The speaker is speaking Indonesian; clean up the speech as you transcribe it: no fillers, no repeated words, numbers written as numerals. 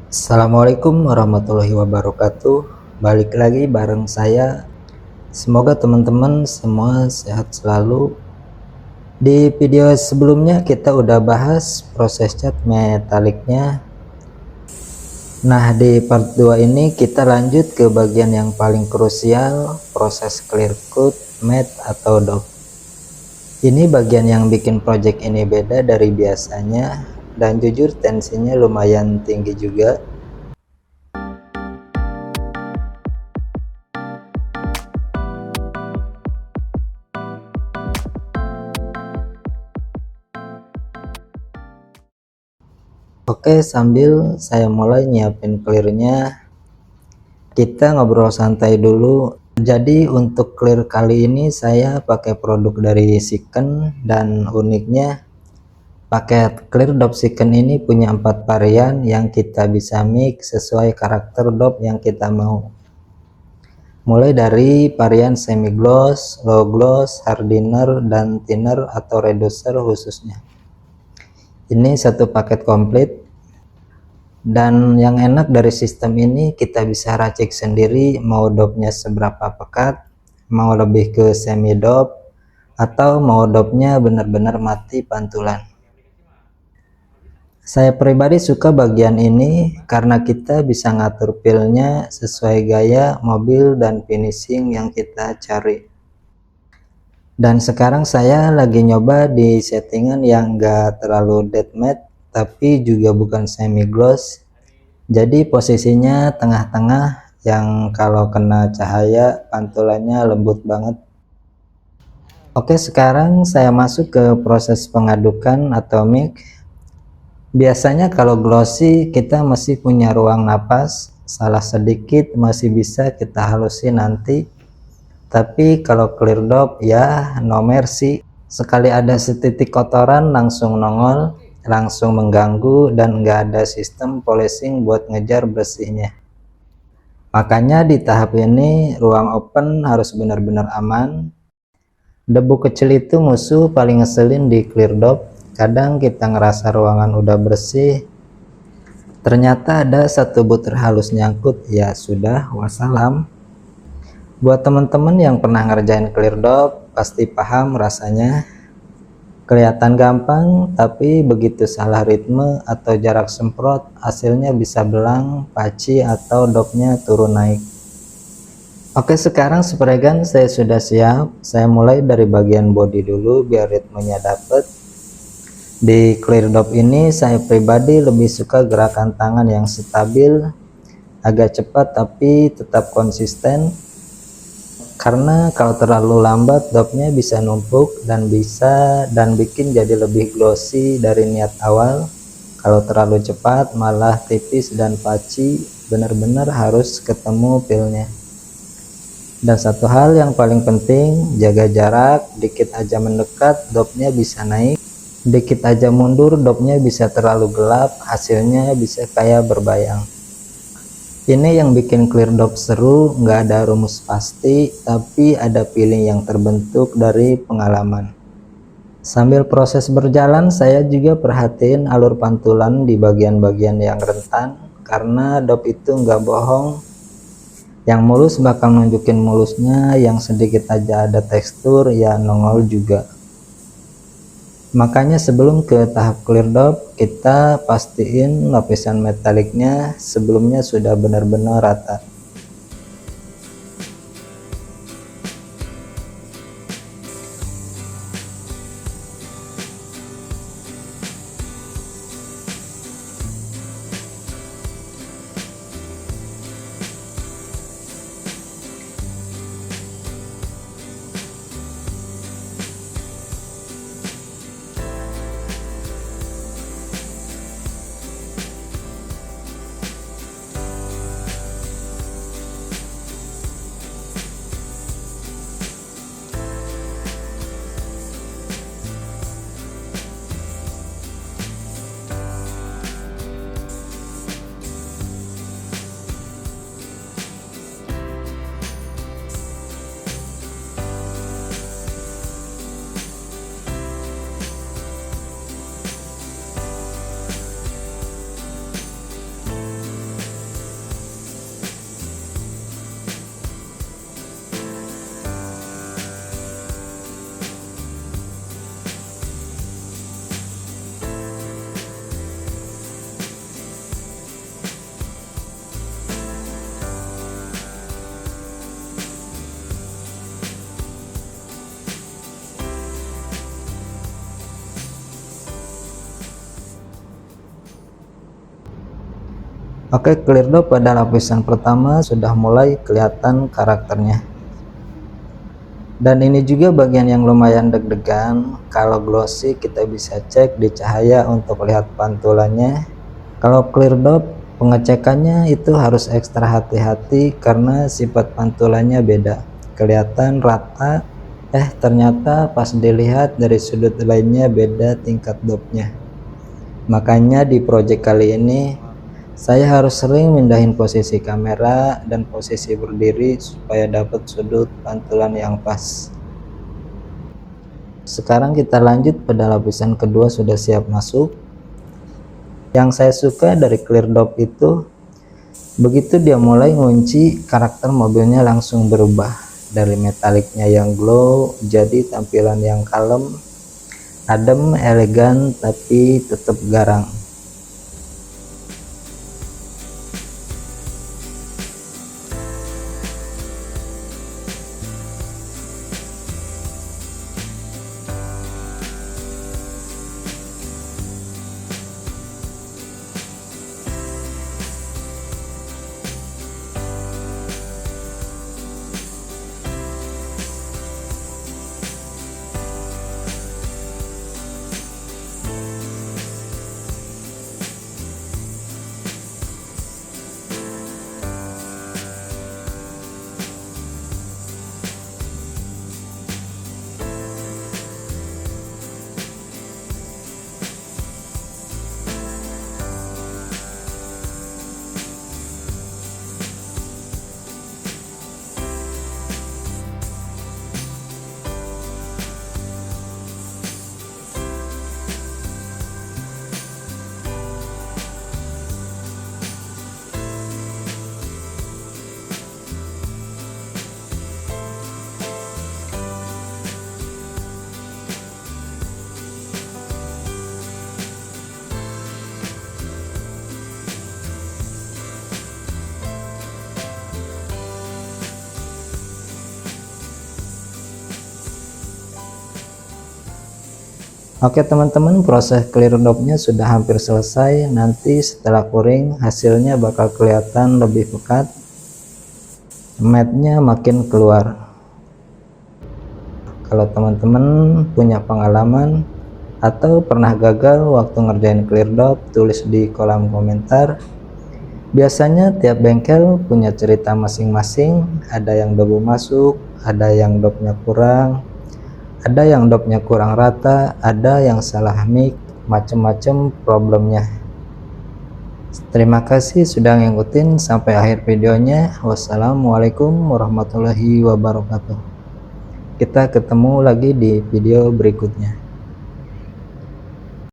Assalamualaikum warahmatullahi wabarakatuh. Balik lagi bareng saya. Semoga teman-teman semua sehat selalu. Di video sebelumnya kita udah bahas proses cat metaliknya. Nah, di part 2 ini kita lanjut ke bagian yang paling krusial, proses clear coat, matte atau dop. Ini bagian yang bikin project ini beda dari biasanya, dan jujur tensinya lumayan tinggi juga. Oke, sambil saya mulai nyiapin clearnya, kita ngobrol santai dulu. Jadi untuk clear kali ini saya pakai produk dari Siken, dan uniknya paket clear dop Siken ini punya 4 varian yang kita bisa mix sesuai karakter dop yang kita mau. Mulai dari varian semi gloss, low gloss, hardener, dan thinner atau reducer khususnya. Ini satu paket komplit. Dan yang enak dari sistem ini, kita bisa racik sendiri mau dopnya seberapa pekat, mau lebih ke semi dop, atau mau dopnya benar-benar mati pantulan. Saya pribadi suka bagian ini karena kita bisa ngatur feel-nya sesuai gaya mobil dan finishing yang kita cari. Dan sekarang saya lagi nyoba di settingan yang enggak terlalu dead matte tapi juga bukan semi gloss. Jadi posisinya tengah-tengah yang kalau kena cahaya pantulannya lembut banget. Oke, sekarang saya masuk ke proses pengadukan atau mix. Biasanya kalau glossy kita masih punya ruang napas, salah sedikit masih bisa kita halusin nanti. Tapi kalau clear dop ya no mercy. Sekali ada setitik kotoran langsung nongol, langsung mengganggu, dan nggak ada sistem polishing buat ngejar bersihnya. Makanya di tahap ini ruang open harus benar-benar aman. Debu kecil itu musuh paling ngeselin di clear dop. Kadang kita ngerasa ruangan udah bersih, ternyata ada satu butir halus nyangkut, ya sudah wassalam. Buat teman-teman yang pernah ngerjain clear dop pasti paham rasanya. Kelihatan gampang, tapi begitu salah ritme atau jarak semprot, hasilnya bisa belang, paci, atau dopnya turun naik. Oke, sekarang spray gun saya sudah siap. Saya mulai dari bagian body dulu biar ritmenya dapet. Di clear dop ini saya pribadi lebih suka gerakan tangan yang stabil, agak cepat tapi tetap konsisten. Karena kalau terlalu lambat dopnya bisa numpuk dan bikin jadi lebih glossy dari niat awal. Kalau terlalu cepat malah tipis dan patchy, benar-benar harus ketemu feelnya. Dan satu hal yang paling penting, jaga jarak. Dikit aja mendekat dopnya bisa naik, dikit aja mundur dopnya bisa terlalu gelap, hasilnya bisa kayak berbayang. Ini yang bikin clear dop seru, nggak ada rumus pasti, tapi ada feeling yang terbentuk dari pengalaman. Sambil proses berjalan, saya juga perhatiin alur pantulan di bagian-bagian yang rentan, karena dop itu nggak bohong. Yang mulus bakal nunjukin mulusnya, yang sedikit aja ada tekstur ya nongol juga. Makanya sebelum ke tahap clear dop, kita pastiin lapisan metaliknya sebelumnya sudah benar-benar rata. Oke, clear dop pada lapisan pertama sudah mulai kelihatan karakternya. Dan ini juga bagian yang lumayan deg-degan. Kalau glossy kita bisa cek di cahaya untuk lihat pantulannya. Kalau clear dop pengecekannya itu harus ekstra hati-hati karena sifat pantulannya beda. Kelihatan rata, ternyata pas dilihat dari sudut lainnya beda tingkat dopnya. Makanya di project kali ini saya harus sering mindahin posisi kamera dan posisi berdiri supaya dapat sudut pantulan yang pas. Sekarang kita lanjut pada lapisan kedua, sudah siap masuk. Yang saya suka dari clear dop itu, begitu dia mulai ngunci, karakter mobilnya langsung berubah. Dari metaliknya yang glow jadi tampilan yang kalem, adem, elegan, tapi tetap garang. Oke teman-teman, proses clear dopnya sudah hampir selesai. Nanti setelah kuring hasilnya bakal kelihatan lebih pekat, matte-nya makin keluar. Kalau teman-teman punya pengalaman atau pernah gagal waktu ngerjain clear dop, tulis di kolom komentar. Biasanya tiap bengkel punya cerita masing-masing, ada yang debu masuk, ada yang dopnya kurang, ada yang dopnya kurang rata, ada yang salah mic, macem-macem problemnya. Terima kasih sudah ngikutin sampai akhir videonya. Wassalamualaikum warahmatullahi wabarakatuh. Kita ketemu lagi di video berikutnya.